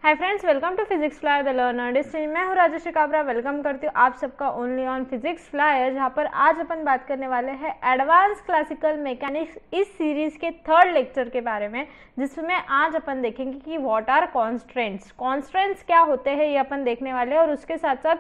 Hi friends, welcome to physics flyer the learner distream. मैं हूँ Rajshree Kabra. Welcome करती हूँ आप सबका ओनली ऑन फिजिक्स फ्लायर, जहाँ पर आज अपन बात करने वाले हैं एडवांस क्लासिकल मैकेनिक्स इस सीरीज के थर्ड लेक्चर के बारे में, जिसमें आज अपन देखेंगे कि व्हाट आर कॉन्स्टेंट्स। कॉन्स्टेंट्स क्या होते हैं ये अपन देखने वाले हैं, और उसके साथ साथ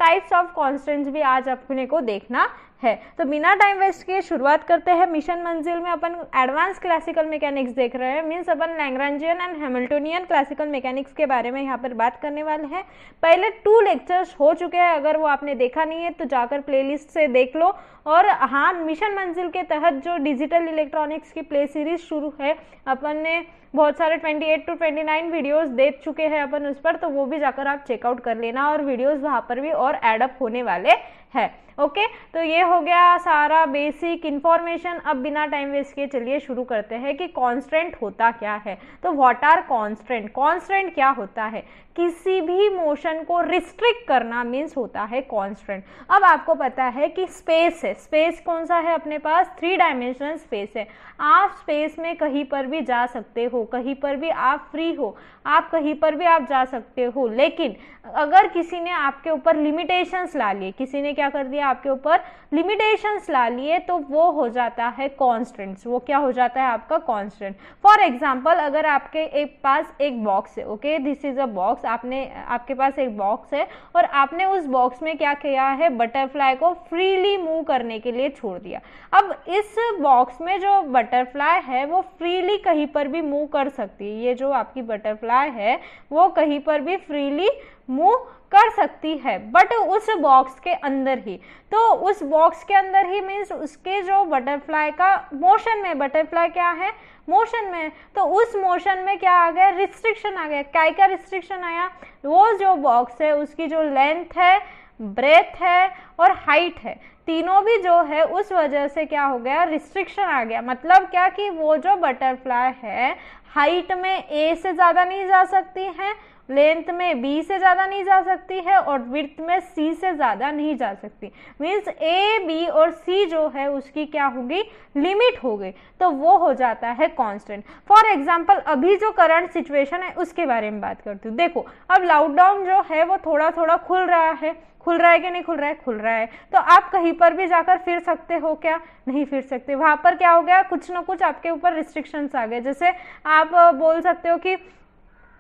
टाइप्स ऑफ कॉन्स्टेंट्स भी आज अपने को देखना है। तो बिना टाइम वेस्ट किए शुरुआत करते हैं। मिशन मंजिल में अपन एडवांस क्लासिकल मैकेनिक्स देख रहे हैं, means upon Lagrangian and Hamiltonian classical mechanics के बारे में यहाँ पर बात करने वाले हैं। पहले 2 लेक्चर्स हो चुके हैं, अगर वो आपने देखा नहीं है तो जाकर प्लेलिस्ट से देख लो। और हाँ, मिशन मंजिल के तहत जो डिजिटल इलेक्ट्रॉनिक्स की प्ले सीरीज शुरू है, अपन ने बहुत सारे 28 to 29 वीडियोस देख चुके हैं अपन उस पर, तो वो भी जाकर आप चेकआउट कर लेना, और वीडियोस वहाँ पर भी और एड अप होने वाले हैं। ओके, तो ये हो गया सारा बेसिक इंफॉर्मेशन। अब बिना टाइम वेस्ट किए चलिए शुरू करते हैं कि कांस्टेंट होता क्या है। तो व्हाट आर कांस्टेंट। कांस्टेंट क्या होता है? किसी भी मोशन को रिस्ट्रिक्ट करना मीन्स होता है कांस्टेंट। अब आपको पता है कि स्पेस है, स्पेस कौन सा है अपने पास? 3 डायमेंशनल स्पेस है। आप स्पेस में कहीं पर भी जा सकते हो, कहीं पर भी आप फ्री हो, आप कहीं पर भी आप जा सकते हो। लेकिन अगर किसी ने आपके ऊपर लिमिटेशंस ला लिए, किसी ने क्या कर दिया आपके ऊपर लिमिटेशंस ला लिए, तो वो हो जाता है कांस्टेंट्स। वो क्या हो जाता है आपका कांस्टेंट। फॉर एग्जांपल, अगर आपके पास एक बॉक्स है, okay, this is a box, आपके पास एक बॉक्स है और आपने उस बॉक्स में क्या किया है, बटरफ्लाई को फ्रीली मूव करने के लिए छोड़ दिया। अब इस बॉक्स में जो बटरफ्लाई है वो फ्रीली कहीं पर भी मूव कर सकती है। ये जो आपकी बटरफ्लाई है वो कहीं पर भी फ्रीली मूव कर सकती है, बट उस बॉक्स के अंदर ही। तो उस बॉक्स के अंदर ही मीन्स उसके जो बटरफ्लाई का मोशन में, बटरफ्लाई क्या है, मोशन में, तो उस मोशन में क्या आ गया, रिस्ट्रिक्शन आ गया। क्या रिस्ट्रिक्शन आया? वो जो बॉक्स है उसकी जो लेंथ है, ब्रेथ है और हाइट है, तीनों भी जो है उस वजह से क्या हो गया, रिस्ट्रिक्शन आ गया। मतलब क्या कि वो जो बटरफ्लाई है हाइट में ए से ज़्यादा नहीं जा सकती है, लेंथ में बी से ज़्यादा नहीं जा सकती है, और विड्थ में सी से ज़्यादा नहीं जा सकती। मीन्स ए, बी और सी जो है उसकी क्या होगी, लिमिट हो गई, तो वो हो जाता है कांस्टेंट। फॉर एग्जांपल, अभी जो करंट सिचुएशन है उसके बारे में बात करती हूँ। देखो, अब लॉकडाउन जो है वो थोड़ा थोड़ा खुल रहा है कि नहीं खुल रहा है? खुल रहा है। तो आप कहीं पर भी जाकर फिर सकते हो क्या? नहीं फिर सकते। वहां पर क्या हो गया, कुछ ना कुछ आपके ऊपर रिस्ट्रिक्शंस आ गए। जैसे आप बोल सकते हो कि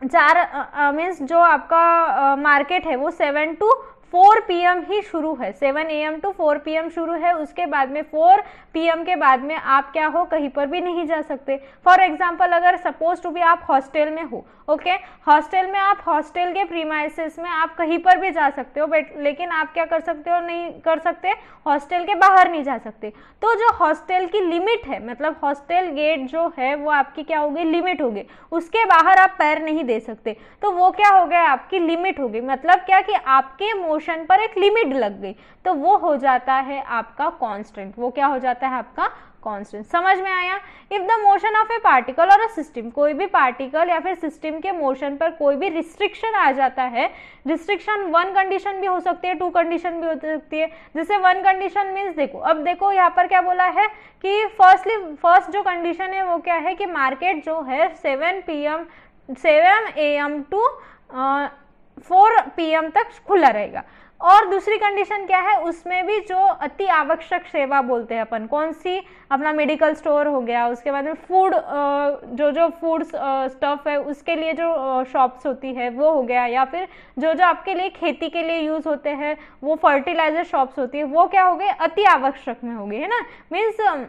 4 मीन्स जो आपका मार्केट है वो 7 to 4 PM ही शुरू है, 7 AM to 4 PM शुरू है। उसके बाद में 4 PM के बाद में आप क्या हो, कहीं पर भी नहीं जा सकते। फॉर एग्जाम्पल, अगर सपोज टू भी आप हॉस्टल में हो, ओके, हॉस्टल में आप हॉस्टल के प्रीमाइसेस में आप कहीं पर भी जा सकते हो, बट लेकिन आप क्या कर सकते हो, नहीं कर सकते, हॉस्टल के बाहर नहीं जा सकते। तो जो हॉस्टल की लिमिट है, मतलब हॉस्टल गेट जो है वो आपकी क्या होगी, लिमिट होगी, उसके बाहर आप पैर नहीं दे सकते। तो वो क्या हो गया, आपकी लिमिट होगी। मतलब क्या कि आपके मोशन पर एक लिमिट लग गई, तो वो हो जाता है आपका कांस्टेंट। वो क्या हो जाता है आपका कांस्टेंट। समझ में आया? If the motion of A particle और अ सिस्टम, कोई भी पार्टिकल या फिर सिस्टम के मोशन पर कोई भी रिस्ट्रिक्शन आ जाता है, रिस्ट्रिक्शन 1 कंडीशन भी हो सकती है, 2 कंडीशन भी हो सकती है। जैसे 1 कंडीशन मीन्स, देखो, अब देखो यहाँ पर क्या बोला है कि फर्स्ट जो कंडीशन है वो क्या है कि मार्केट जो है 7 AM to 4 PM तक खुला रहेगा। और दूसरी कंडीशन क्या है, उसमें भी जो अति आवश्यक सेवा बोलते हैं अपन, कौन सी, अपना मेडिकल स्टोर हो गया, उसके बाद में फूड, जो फूड स्टफ है उसके लिए जो शॉप्स होती है वो हो गया, या फिर जो आपके लिए खेती के लिए यूज होते हैं वो फर्टिलाइजर शॉप्स होती है, वो क्या हो गए, अति आवश्यक में हो गई, है ना। मीन्स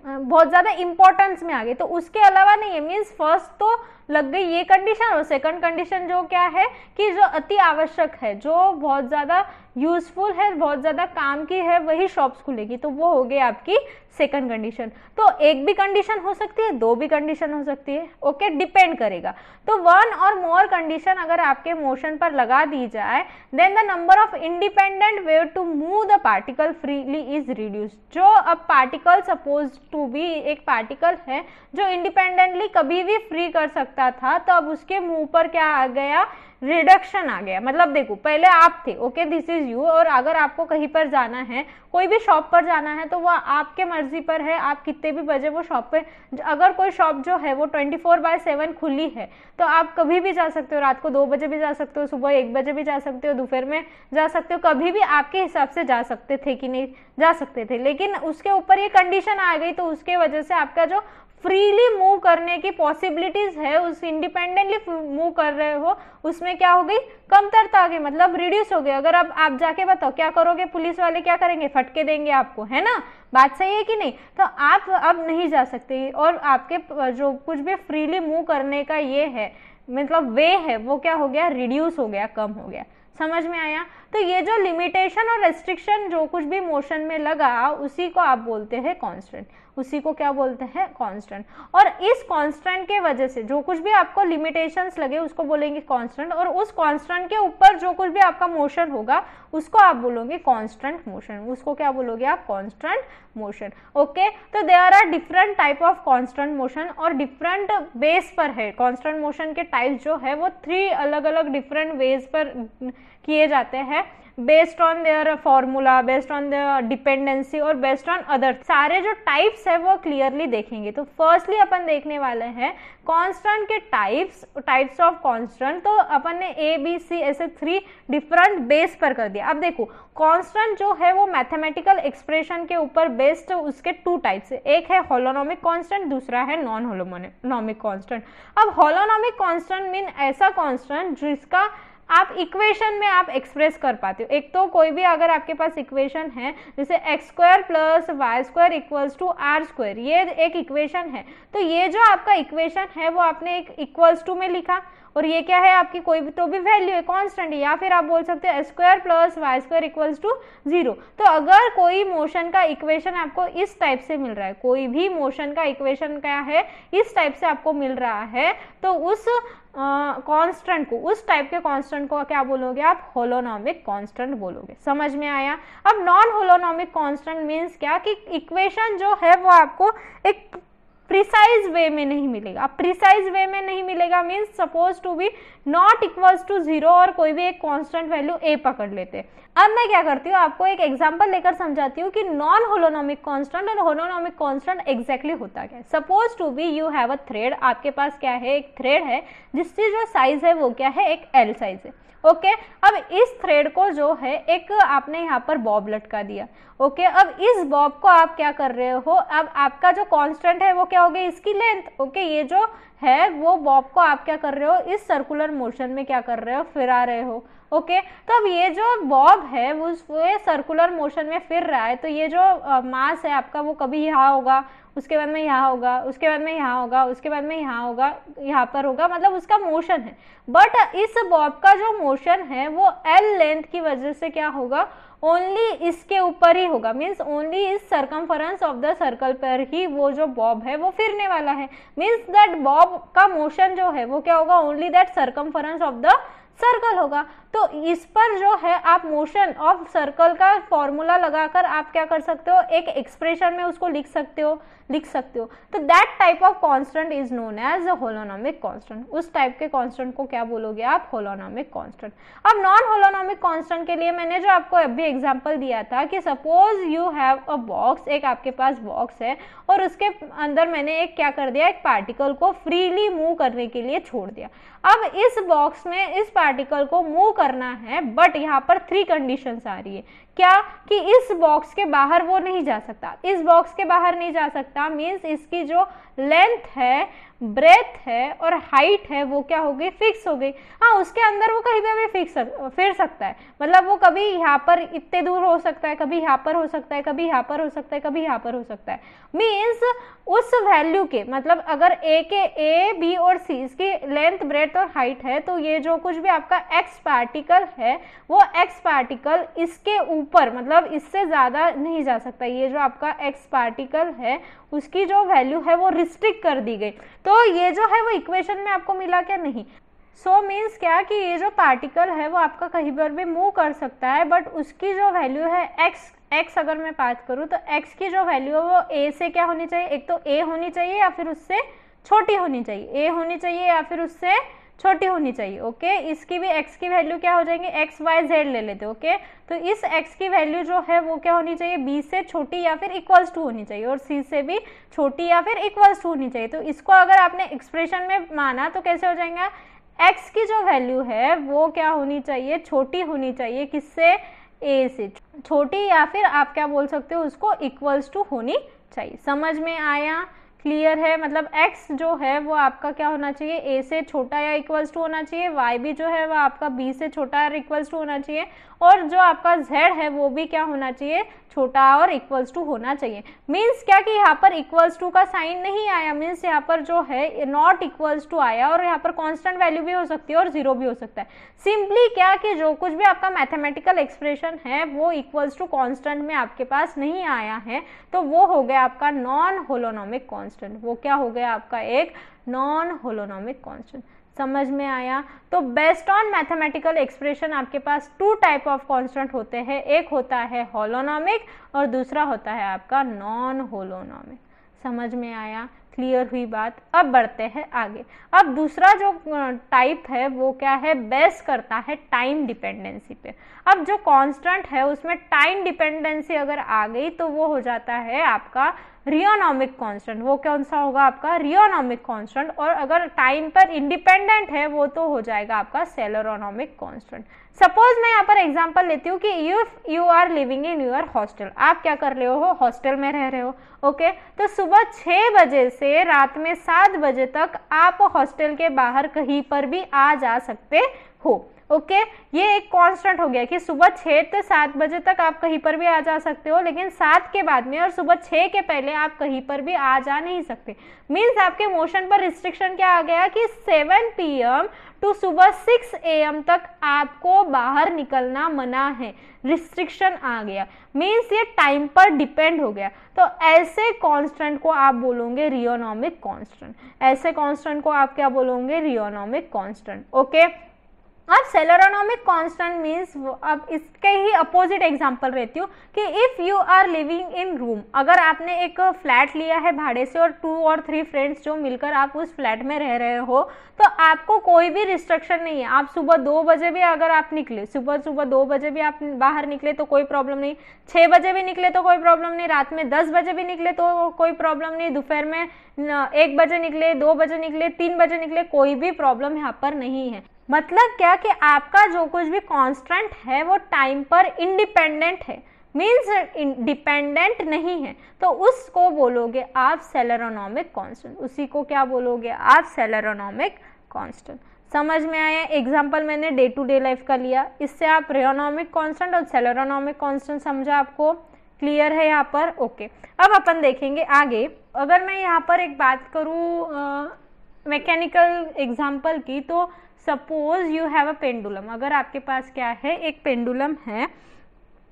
बहुत ज्यादा इंपॉर्टेंस में आ गई। तो उसके अलावा नहीं है, मीन्स फर्स्ट तो लग गई ये कंडीशन, और सेकंड कंडीशन जो क्या है कि जो अति आवश्यक है, जो बहुत ज्यादा यूजफुल है, बहुत ज्यादा काम की है, वही शॉप्स खुलेगी, तो वो हो गई आपकी सेकंड कंडीशन। तो एक भी कंडीशन हो सकती है, 2 भी कंडीशन हो सकती है, ओके, डिपेंड करेगा। तो 1 और मोर कंडीशन अगर आपके मोशन पर लगा दी जाए, then the number of independent way to move the particle freely is reduced. जो अब पार्टिकल सपोज टू बी एक पार्टिकल है जो इंडिपेंडेंटली कभी भी फ्री कर सकता सकता था, तो अब उसके मुंह पर क्या आ गया, रिडक्शन आ गया। मतलब देखो पहले आप थे, ओके दिस इज यू, और अगर आपको कहीं पर जाना है, कोई भी शॉप पर जाना है, तो वो आपके मर्जी पर है, आप कितने भी बजे वो शॉप पे, अगर कोई शॉप जो है वो 24/7 खुली है तो आप कभी भी जा सकते हो, रात को 2 बजे भी जा सकते हो, सुबह 1 बजे भी जा सकते हो, दोपहर में जा सकते हो, कभी भी आपके हिसाब से जा सकते थे कि नहीं जा सकते थे। लेकिन उसके ऊपर ये कंडीशन आ गई, तो उसके वजह से आपका जो फ्रीली मूव करने की पॉसिबिलिटीज है, उस इंडिपेंडेंटली मूव कर रहे हो, उसमें क्या हो गई, कमतरता आ गई, मतलब रिड्यूस हो गई। अगर अब आप जाके बताओ क्या करोगे, पुलिस वाले क्या करेंगे, फटके देंगे आपको, है ना, बात सही है कि नहीं। तो आप अब नहीं जा सकते, और आपके जो कुछ भी फ्रीली मूव करने का ये है, मतलब वे है, वो क्या हो गया, रिड्यूस हो गया, कम हो गया। समझ में आया। तो ये जो लिमिटेशन और रेस्ट्रिक्शन जो कुछ भी मोशन में लगा, उसी को आप बोलते हैं कांस्टेंट, उसी को क्या बोलते हैं, कांस्टेंट। और इस कांस्टेंट के वजह से जो कुछ भी आपको लिमिटेशंस लगे उसको बोलेंगे कांस्टेंट, और उस कांस्टेंट के ऊपर जो कुछ भी आपका मोशन होगा उसको आप बोलोगे कांस्टेंट मोशन, उसको क्या बोलोगे आप, कांस्टेंट मोशन। ओके, तो there are different type of constant motion, और डिफरेंट बेस पर है कांस्टेंट मोशन के टाइप जो है वो 3 अलग अलग डिफरेंट वेज पर किए जाते हैं, based on their formula, based on their dependency और बेस्ड ऑन अदर। सारे जो टाइप्स है वो क्लियरली देखेंगे। तो फर्स्टली अपन देखने वाले हैं कांस्टेंट के टाइप्स ऑफ कांस्टेंट। तो अपन ने ए बी सी ऐसे 3 डिफरेंट बेस पर कर दिया। अब देखो कांस्टेंट जो है वो मैथमेटिकल एक्सप्रेशन के ऊपर बेस्ड, उसके 2 टाइप्स है, एक है होलोनोमिक कांस्टेंट, दूसरा है नॉन होलोनोमिक कांस्टेंट। अब होलोनोमिक कांस्टेंट मीन ऐसा कांस्टेंट जिसका आप इक्वेशन में आप एक्सप्रेस कर पाते हो। एक तो कोई भी अगर आपके पास इक्वेशन है, जैसे x² + y² = r², ये एक इक्वेशन है, तो ये जो आपका इक्वेशन है वो आपने एक इक्वल्स टू में लिखा, और ये क्या है, आपकी कोई भी तो भी वैल्यू है, कांस्टेंट है, या फिर आप बोल सकते हो x² + y² = 0। तो अगर कोई मोशन का इक्वेशन आपको इस टाइप से मिल रहा है, कोई भी मोशन का इक्वेशन क्या है, इस टाइप से आपको मिल रहा है, तो उस कांस्टेंट को, उस टाइप के कांस्टेंट को क्या बोलोगे आप, होलोनोमिक कांस्टेंट बोलोगे। समझ में आया। अब नॉन होलोनोमिक कांस्टेंट मींस क्या, कि इक्वेशन जो है वो आपको एक प्रिसाइज वे में नहीं मिलेगा। प्रिसाइज वे में नहीं मिलेगा means suppose to be not equals to 0, और कोई भी एक कांस्टेंट वैल्यू a पकड़ लेते हैं। अब मैं क्या करती हूँ, आपको एक एग्जांपल लेकर समझाती हूँ कि नॉन होलोनोमिक कांस्टेंट और होलोनोमिक कांस्टेंट एग्जैक्टली होता क्या है। Suppose to be you have a thread, आपके पास क्या है, एक थ्रेड है जिसकी जो साइज है वो क्या है, एक L साइज है। ओके, अब इस थ्रेड को जो है एक आपने यहाँ पर बॉब लटका दिया। ओके, अब इस बॉब को आप क्या कर रहे हो, अब आपका जो कांस्टेंट है वो क्या हो गया, इसकी लेंथ। ओके, ये जो है वो बॉब को आप क्या कर रहे हो, इस सर्कुलर मोशन में क्या कर रहे हो, फिरा रहे हो। ओके, तो अब ये जो बॉब है वो सर्कुलर मोशन में फिर रहा है, तो ये जो मास है आपका वो कभी यहाँ होगा, उसके बाद में यहाँ होगा, उसके बाद में यहाँ होगा, उसके बाद में यहाँ होगा, यहाँ पर होगा, मतलब उसका मोशन है। बट इस बॉब का जो मोशन है वो L लेंथ की वजह से क्या होगा, ओनली इसके ऊपर ही होगा, मीन्स ओनली इस सर्कमफरेंस ऑफ द सर्कल पर ही वो जो बॉब है वो फिरने वाला है। मीन्स दैट बॉब का मोशन जो है वो क्या होगा, only that circumference of the circle होगा। तो इस पर जो है आप मोशन ऑफ सर्कल का फॉर्मूला लगाकर आप क्या कर सकते हो, एक एक्सप्रेशन में उसको लिख सकते हो। तो that type of constant is known as a holonomic constant. उस टाइप के कांस्टेंट को क्या बोलोगे आप, होलोनोमिक कांस्टेंट। अब नॉन होलोनोमिक कांस्टेंट के लिए मैंने जो आपको अभी एग्जांपल दिया था कि suppose you have a box, एक आपके पास बॉक्स है और उसके अंदर मैंने एक क्या कर दिया, एक पार्टिकल को फ्रीली मूव करने के लिए छोड़ दिया। अब इस बॉक्स में इस पार्टिकल को मूव करना है, बट यहाँ पर 3 कंडीशंस आ रही है। क्या, कि इस बॉक्स के बाहर वो नहीं जा सकता, इस बॉक्स के बाहर नहीं जा सकता मीन्स इसकी जो लेंथ है, ब्रेथ है और हाइट है वो क्या हो गई, फिक्स हो गई। हाँ, उसके अंदर वो कहीं भी फिर सकता है, मतलब वो कभी यहाँ पर इतने दूर हो सकता है, कभी यहाँ पर हो सकता है, कभी यहाँ पर हो सकता है, कभी यहाँ पर हो सकता है। मीन्स उस वैल्यू के, मतलब अगर A, B और C इसकी लेंथ, ब्रेथ और हाइट है, तो ये जो कुछ भी आपका X पार्टिकल है वो X पार्टिकल इसके ऊपर, मतलब इससे ज्यादा नहीं जा सकता। ये जो आपका X पार्टिकल है उसकी जो वैल्यू है वो रिस्ट्रिक्ट कर दी गई। तो ये जो है वो इक्वेशन में आपको मिला क्या, नहीं। सो मीन्स क्या, कि ये जो पार्टिकल है वो आपका कहीं पर भी मूव कर सकता है, बट उसकी जो वैल्यू है x अगर मैं बात करूँ तो x की जो वैल्यू है वो a से क्या होनी चाहिए, एक तो a होनी चाहिए या फिर उससे छोटी होनी चाहिए, ए होनी चाहिए या फिर उससे छोटी होनी चाहिए। ओके, इसकी भी x की वैल्यू क्या हो जाएंगे, x y z ले लेते। ओके, तो इस x की वैल्यू जो है वो क्या होनी चाहिए, b से छोटी या फिर इक्वल्स टू होनी चाहिए और c से भी छोटी या फिर इक्वल्स टू होनी चाहिए। तो इसको अगर आपने एक्सप्रेशन में माना तो कैसे हो जाएगा, x की जो वैल्यू है वो क्या होनी चाहिए, छोटी होनी चाहिए, किससे, a से छोटी, या फिर आप क्या बोल सकते हो उसको इक्वल्स टू होनी चाहिए। समझ में आया, क्लियर है। मतलब x जो है वो आपका क्या होना चाहिए, a से छोटा या इक्वल्स टू होना चाहिए, y भी जो है वो आपका b से छोटा या इक्वल्स टू होना चाहिए, और जो आपका z है वो भी क्या होना चाहिए, छोटा और इक्वल्स टू होना चाहिए। मीन्स क्या कि यहाँ पर इक्वल्स टू का साइन नहीं आया, मीन्स यहाँ पर जो है नॉट इक्वल्स टू आया, और यहाँ पर कांस्टेंट वैल्यू भी हो सकती है और जीरो भी हो सकता है। सिंपली क्या कि जो कुछ भी आपका मैथमेटिकल एक्सप्रेशन है वो इक्वल्स टू कांस्टेंट में आपके पास नहीं आया है, तो वो हो गया आपका नॉन होलोनोमिक कांस्टेंट। वो क्या हो गया आपका एक नॉन होलोनोमिक कांस्टेंट। समझ में आया। तो बेस्ड ऑन मैथमेटिकल एक्सप्रेशन आपके पास टू टाइप ऑफ कांस्टेंट होते हैं, एक होता है होलोनोमिक और दूसरा होता है आपका नॉन होलोनोमिक। समझ में आया, क्लियर हुई बात। अब बढ़ते हैं आगे। अब दूसरा जो टाइप है वो क्या है, बेस करता है टाइम डिपेंडेंसी पे। अब जो कांस्टेंट है उसमें टाइम डिपेंडेंसी अगर आ गई तो वो हो जाता है आपका रियोनॉमिक कांस्टेंट। वो कौन सा होगा आपका, रियोनॉमिक कांस्टेंट। और अगर टाइम पर इंडिपेंडेंट है वो तो हो जाएगा आपका सेलेरोनॉमिक कांस्टेंट। सपोज मैं यहाँ पर एग्जांपल लेती हूँ कि if you are living in your hostel, आप क्या कर रहे हो, हॉस्टल में रह रहे हो। ओके, तो सुबह 6 बजे से रात में 7 बजे तक आप हॉस्टल के बाहर कहीं पर भी आ जा सकते हो। ओके, ये एक कांस्टेंट हो गया कि सुबह 6 से 7 बजे तक आप कहीं पर भी आ जा सकते हो, लेकिन 7 के बाद में और सुबह 6 के पहले आप कहीं पर भी आ जा नहीं सकते। मीन्स आपके मोशन पर रिस्ट्रिक्शन क्या आ गया कि 7 PM टू सुबह 6 AM तक आपको बाहर निकलना मना है, रिस्ट्रिक्शन आ गया। मीन्स ये टाइम पर डिपेंड हो गया। तो ऐसे कांस्टेंट को आप बोलोगे रियोनॉमिक कांस्टेंट। ऐसे कांस्टेंट को आप क्या बोलोगे, रियोनॉमिक कांस्टेंट। ओके, अब सेलेरोनॉमिक कांस्टेंट मीन्स, अब इसके ही अपोजिट एग्जांपल रहती हूँ कि if you are living in room, अगर आपने एक फ्लैट लिया है भाड़े से और 2 और 3 फ्रेंड्स जो मिलकर आप उस फ्लैट में रह रहे हो, तो आपको कोई भी रिस्ट्रिक्शन नहीं है। आप सुबह 2 बजे भी अगर आप निकले, सुबह 2 बजे भी आप बाहर निकले तो कोई प्रॉब्लम नहीं, 6 बजे भी निकले तो कोई प्रॉब्लम नहीं, रात में 10 बजे भी निकले तो कोई प्रॉब्लम नहीं, दोपहर में 1 बजे निकले, 2 बजे निकले, 3 बजे निकले, कोई भी प्रॉब्लम यहाँ पर नहीं है। मतलब क्या कि आपका जो कुछ भी कांस्टेंट है वो टाइम पर इंडिपेंडेंट है, मीन्स डिपेंडेंट नहीं है, तो उसको बोलोगे आप सेलेरोनॉमिक कांस्टेंट। उसी को क्या बोलोगे आप, सेलेरोनॉमिक कांस्टेंट। समझ में आया। एग्जांपल मैंने डे टू डे लाइफ का लिया, इससे आप रियोनॉमिक कांस्टेंट और सेलेरोनॉमिक कांस्टेंट समझा, आपको क्लियर है यहाँ पर। ओके, अब अपन देखेंगे आगे। अगर मैं यहाँ पर एक बात करूँ मैकेनिकल एग्जाम्पल की, तो suppose you have a pendulum. अगर आपके पास क्या है, एक पेंडुलम है,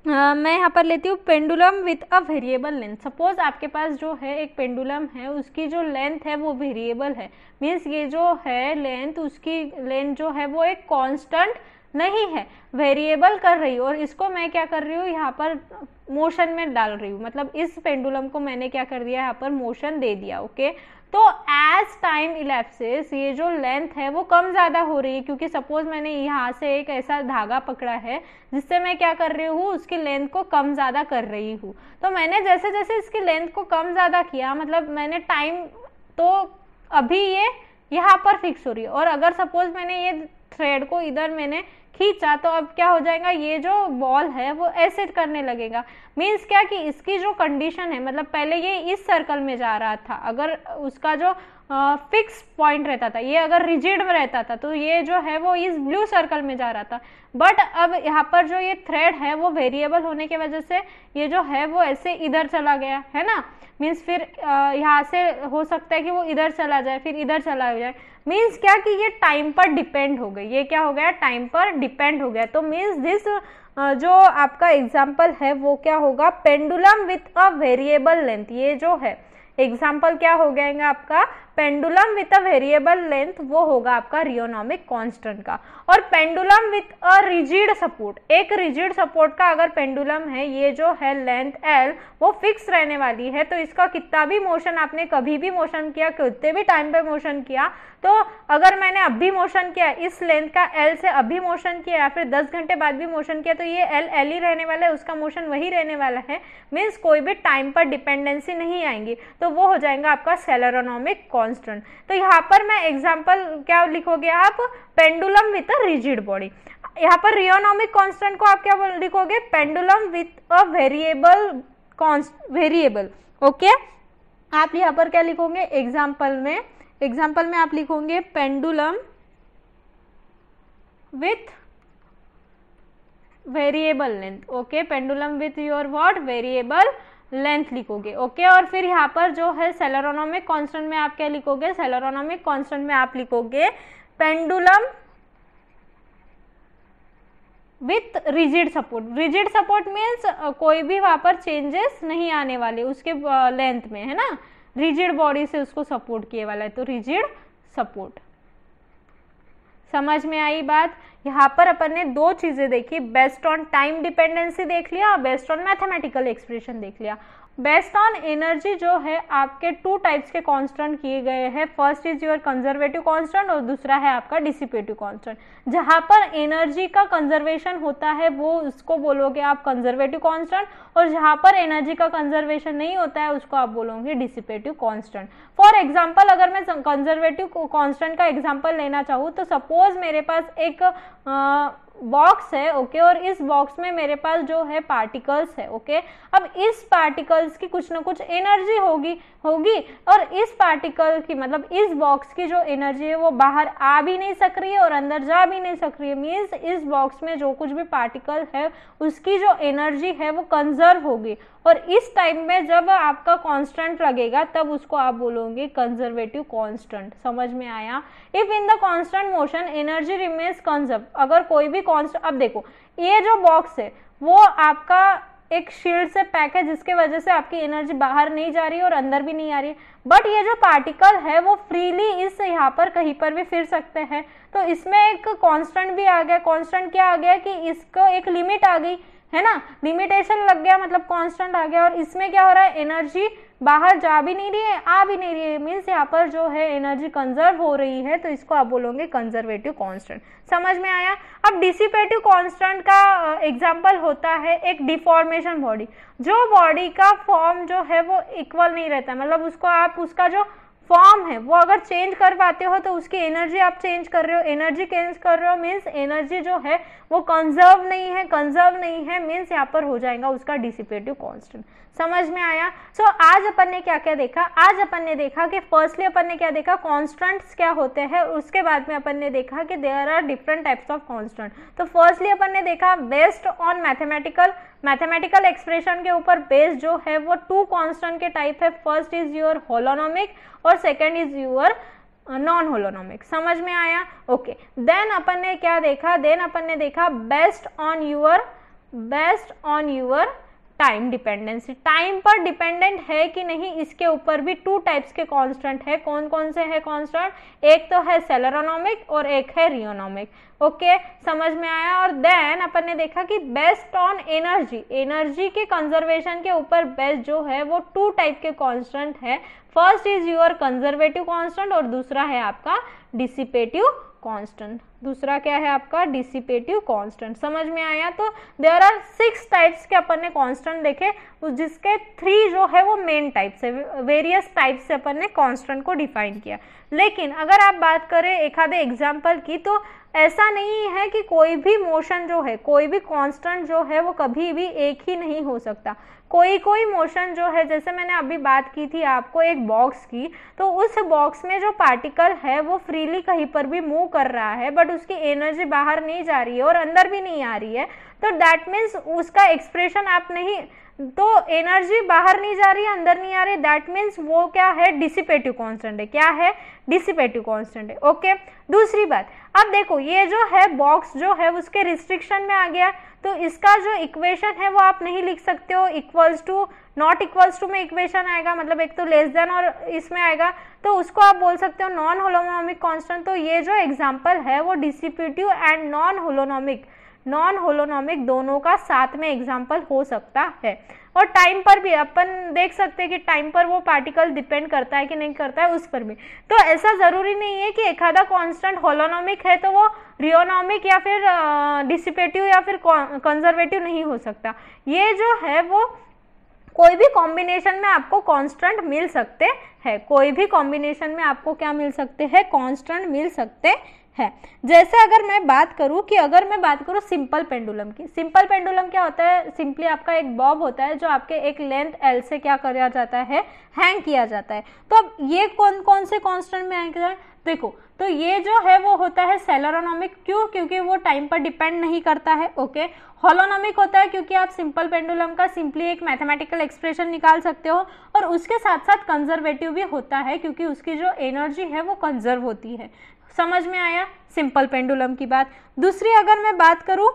मैं यहाँ पर लेती हूँ pendulum with a variable length. Suppose आपके पास जो है एक पेंडुलम है, उसकी जो लेंथ है वो वेरिएबल है, मीन्स ये जो है लेंथ, उसकी लेंथ जो है वो एक कांस्टेंट नहीं है, वेरिएबल कर रही हूँ, और इसको मैं क्या कर रही हूँ, यहाँ पर मोशन में डाल रही हूँ। मतलब इस पेंडुलम को मैंने क्या कर दिया, यहाँ पर मोशन दे दिया। ओके, तो एज टाइम इलेप्सेस ये जो लेंथ है वो कम ज़्यादा हो रही है, क्योंकि सपोज मैंने यहाँ से एक ऐसा धागा पकड़ा है जिससे मैं क्या कर रही हूँ, उसकी लेंथ को कम ज़्यादा कर रही हूँ। तो मैंने जैसे जैसे इसकी लेंथ को कम ज़्यादा किया, मतलब मैंने टाइम, तो अभी ये यहाँ पर फिक्स हो रही है, और अगर सपोज मैंने ये थ्रेड को इधर मैंने खींचा तो अब क्या हो जाएगा, ये जो बॉल है वो ऐसे करने लगेगा। मीन्स क्या कि इसकी जो कंडीशन है, मतलब पहले ये इस सर्कल में जा रहा था, अगर उसका जो फिक्स पॉइंट रहता था, ये अगर रिजिड में रहता था तो ये जो है वो इस ब्लू सर्कल में जा रहा था। बट अब यहाँ पर जो ये थ्रेड है वो वेरिएबल होने की वजह से ये जो है वो ऐसे इधर चला गया है ना। मीन्स फिर यहाँ से हो सकता है कि वो इधर चला जाए, फिर इधर चला जाए। मीन्स क्या कि ये टाइम पर डिपेंड हो गई, ये क्या हो गया, टाइम पर डिपेंड हो गया। तो मीन्स दिस जो आपका एग्जाम्पल है वो क्या होगा, pendulum with a variable length. ये जो है एग्जाम्पल क्या हो जाएगा आपका, pendulum with a variable length वो होगा आपका रियोनॉमिक कांस्टेंट का। और pendulum with a rigid support, एक रिजिड सपोर्ट का अगर पेंडुलम है, ये जो है लेंथ L वो फिक्स रहने वाली है, तो इसका कितना भी मोशन आपने कभी भी मोशन किया, कितने भी टाइम पे मोशन किया, तो अगर मैंने अभी मोशन किया इस लेंथ का L से अभी मोशन किया या फिर 10 घंटे बाद भी मोशन किया, तो ये L ही रहने वाला है, उसका मोशन वही रहने वाला है। मीन्स कोई भी टाइम पर डिपेंडेंसी नहीं आएंगी, तो वो हो जाएगा आपका सेलेरोनॉमिक कांस्टेंट। तो यहाँ पर मैं एग्जांपल क्या लिखोगे आप, pendulum with a rigid body. यहाँ पर रियोनॉमिक कांस्टेंट को आप क्या लिखोगे, pendulum with a variable. Okay, आप यहाँ पर क्या लिखोगे एग्जाम्पल में आप लिखोगे pendulum with variable length. Okay, pendulum with your what, variable length लिखोगे। ओके, और फिर यहाँ पर जो है सेलेरोनॉमिक कांस्टेंट में आप क्या लिखोगे, सेलेरोनॉमिक कांस्टेंट में आप लिखोगे pendulum with rigid support. Rigid support means कोई भी वहां पर चेंजेस नहीं आने वाले उसके लेंथ में, है ना, रिजिड बॉडी से उसको सपोर्ट किए वाला है, तो रिजिड सपोर्ट। समझ में आई बात। यहाँ पर अपन ने दो चीजें देखी, बेस्ड ऑन टाइम डिपेंडेंसी देख लिया और बेस्ड ऑन मैथमेटिकल एक्सप्रेशन देख लिया। बेस्ड ऑन एनर्जी जो है आपके टू टाइप्स के कांस्टेंट किए गए हैं, first is your conservative constant और दूसरा है आपका डिसिपेटिव कांस्टेंट। जहां पर एनर्जी का कंजर्वेशन होता है वो उसको बोलोगे आप कंजर्वेटिव कांस्टेंट, और जहां पर एनर्जी का कंजर्वेशन नहीं होता है उसको आप बोलोगे डिसिपेटिव कांस्टेंट। फॉर एग्जांपल अगर मैं कंजर्वेटिव कांस्टेंट का एग्जांपल लेना चाहूँ तो सपोज मेरे पास एक बॉक्स है, ओके, और इस बॉक्स में मेरे पास जो है पार्टिकल्स है, ओके। अब इस पार्टिकल्स की कुछ ना कुछ एनर्जी होगी और इस पार्टिकल की मतलब इस बॉक्स की जो एनर्जी है वो बाहर आ भी नहीं सक रही है और अंदर जा भी नहीं सक रही है। मीन्स इस बॉक्स में जो कुछ भी पार्टिकल है उसकी जो एनर्जी है वो कंजर्व होगी, और इस टाइम में जब आपका कांस्टेंट लगेगा तब उसको आप बोलोगे कंजर्वेटिव कांस्टेंट। समझ में आया। If in the constant motion energy remains conserve, अगर कोई भी कांस्टेंट, अब देखो ये जो बॉक्स है वो आपका एक शील्ड से पैक है जिसके वजह से आपकी एनर्जी बाहर नहीं जा रही है और अंदर भी नहीं आ रही है, बट ये जो पार्टिकल है वो फ्रीली इस यहाँ पर कहीं पर भी फिर सकते हैं, तो इसमें एक कांस्टेंट भी आ गया। कांस्टेंट क्या आ गया कि इसको एक लिमिट आ गई, है ना, लिमिटेशन लग गया, मतलब कांस्टेंट आ गया, और इसमें क्या हो रहा है, एनर्जी बाहर जा भी नहीं रही है आ भी नहीं रही है, मीन्स यहाँ पर जो है एनर्जी कंजर्व हो रही है, तो इसको आप बोलोगे कंजर्वेटिव कांस्टेंट। समझ में आया। अब डिसिपेटिव कांस्टेंट का एग्जांपल होता है एक डिफॉर्मेशन बॉडी, जो बॉडी का फॉर्म जो है वो इक्वल नहीं रहता, मतलब उसको आप उसका जो फॉर्म है वो अगर चेंज कर पाते हो तो उसकी एनर्जी आप चेंज कर रहे हो, एनर्जी चेंज कर रहे हो मीन्स एनर्जी जो है वो कंजर्व नहीं है मीन्स यहाँ पर हो जाएगा उसका डिसिपेटिव कांस्टेंट। समझ में आया। सो आज अपन ने क्या क्या देखा, आज अपन ने देखा कि फर्स्टली अपन ने क्या देखा, कांस्टेंट्स क्या होते हैं, उसके बाद में अपन ने देखा कि there are different types of constant. तो फर्स्टली अपन ने देखा बेस्ड ऑन मैथमेटिकल एक्सप्रेशन के ऊपर बेस्ड जो है वो टू कांस्टेंट के टाइप है, फर्स्ट इज योर होलोनोमिक और second is your non holonomic. समझ में आया। ओके, देन अपन ने क्या देखा, based on your time dependency, time पर डिपेंडेंट है कि नहीं इसके ऊपर भी टू टाइप्स के कांस्टेंट है। कौन कौन से है कांस्टेंट, एक तो है सेलेरोनोमिक और एक है रियोनोमिक। ओके, समझ में आया। और देन अपन ने देखा कि बेस्ड ऑन एनर्जी के कंजर्वेशन के ऊपर बेस्ड जो है वो टू टाइप के कांस्टेंट है, first is your conservative constant और दूसरा है आपका डिसिपेटिव कांस्टेंट। दूसरा क्या है आपका डिसिपेटिव कांस्टेंट। समझ में आया। तो देयर आर 6 टाइप्स के अपन ने कांस्टेंट देखे, जिसके 3 जो है वो मेन टाइप्स है, वेरियस टाइप्स से अपन ने कांस्टेंट को डिफाइन किया। लेकिन अगर आप बात करें एक आधे एग्जाम्पल की, तो ऐसा नहीं है कि कोई भी मोशन जो है, कोई भी कांस्टेंट जो है वो कभी भी एक ही नहीं हो सकता। कोई मोशन जो है, जैसे मैंने अभी बात की थी आपको एक बॉक्स की, तो उस बॉक्स में जो पार्टिकल है वो फ्रीली कहीं पर भी मूव कर रहा है, बट उसकी एनर्जी बाहर नहीं जा रही है और अंदर भी नहीं आ रही है, तो दैट मीन्स उसका एक्सप्रेशन आप नहीं, तो एनर्जी बाहर नहीं जा रही है अंदर नहीं आ रही, दैट मीन्स वो क्या है डिसिपेटिव कांस्टेंट है। क्या है, डिसिपेटिव कांस्टेंट है। ओके, दूसरी बात, अब देखो ये जो है बॉक्स जो है उसके रिस्ट्रिक्शन में आ गया, तो इसका जो इक्वेशन है वो आप नहीं लिख सकते हो equals to, not equals to में इक्वेशन आएगा, मतलब एक तो लेस देन और इसमें आएगा, तो उसको आप बोल सकते हो नॉन होलोनोमिक कांस्टेंट। तो ये जो एग्जांपल है वो डिसिपेटिव एंड नॉन होलोनोमिक दोनों का साथ में एग्जांपल हो सकता है। और टाइम पर भी अपन देख सकते हैं कि टाइम पर वो पार्टिकल डिपेंड करता है कि नहीं करता है, उस पर भी। तो ऐसा जरूरी नहीं है कि एक आधा कांस्टेंट होलोनोमिक है तो वो रियोनोमिक या फिर डिसिपेटिव या फिर कंजर्वेटिव नहीं हो सकता। ये जो है वो कोई भी कॉम्बिनेशन में आपको कांस्टेंट मिल सकते हैं, कोई भी कॉम्बिनेशन में आपको क्या मिल सकते हैं, कांस्टेंट मिल सकते हैं। जैसे अगर मैं बात करूं कि अगर मैं बात करूं सिंपल पेंडुलम की, सिंपल पेंडुलम क्या होता है, सिंपली आपका एक बॉब होता है जो आपके एक लेंथ एल से क्या किया जाता है, हैंग किया जाता है। तो अब ये कौन कौन से कांस्टेंट में हैंग किया जाए, देखो तो ये जो है वो होता है सेलेरोनोमिक, क्यों, क्योंकि वो टाइम पर डिपेंड नहीं करता है। ओके, होलोनोमिक होता है क्योंकि आप सिंपल पेंडुलम का सिंपली एक मैथमेटिकल एक्सप्रेशन निकाल सकते हो, और उसके साथ साथ कंजर्वेटिव भी होता है क्योंकि उसकी जो एनर्जी है वो कंजर्व होती है। समझ में आया सिंपल पेंडुलम की बात। दूसरी अगर मैं बात करूं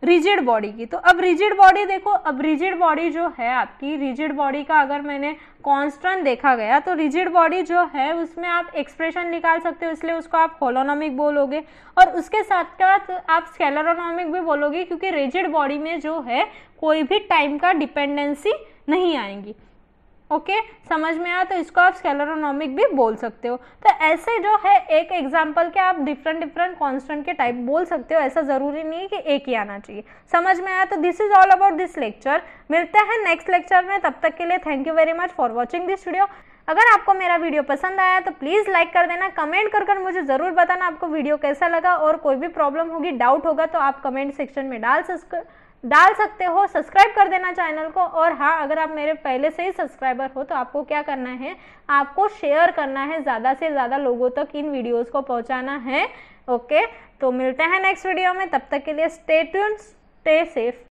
रिजिड बॉडी की, तो अब रिजिड बॉडी देखो, अब रिजिड बॉडी जो है आपकी, रिजिड बॉडी का अगर मैंने कांस्टेंट देखा गया तो रिजिड बॉडी जो है उसमें आप एक्सप्रेशन निकाल सकते हो, इसलिए उसको आप होलोनोमिक बोलोगे, और उसके साथ साथ आप स्केलेरोनोमिक भी बोलोगे क्योंकि रिजिड बॉडी में जो है कोई भी टाइम का डिपेंडेंसी नहीं आएंगी। ओके, समझ में आया, तो इसको आप स्केलेरोनोमिक भी बोल सकते हो। तो ऐसे जो है एक एग्जांपल के आप डिफरेंट कांस्टेंट के टाइप बोल सकते हो, ऐसा जरूरी नहीं है कि एक ही आना चाहिए। समझ में आया, तो this is all about this lecture. मिलते हैं नेक्स्ट लेक्चर में, तब तक के लिए thank you very much for watching this video. अगर आपको मेरा वीडियो पसंद आया तो प्लीज़ लाइक कर देना, कमेंट कर मुझे ज़रूर बताना आपको वीडियो कैसा लगा, और कोई भी प्रॉब्लम होगी, डाउट होगा तो आप कमेंट सेक्शन में डाल सकते हो। सब्सक्राइब कर देना चैनल को, और हाँ, अगर आप मेरे पहले से ही सब्सक्राइबर हो तो आपको क्या करना है, आपको शेयर करना है, ज़्यादा से ज़्यादा लोगों तक इन वीडियोस को पहुंचाना है। ओके, तो मिलते हैं नेक्स्ट वीडियो में, तब तक के लिए स्टे ट्यून्ड, स्टे सेफ।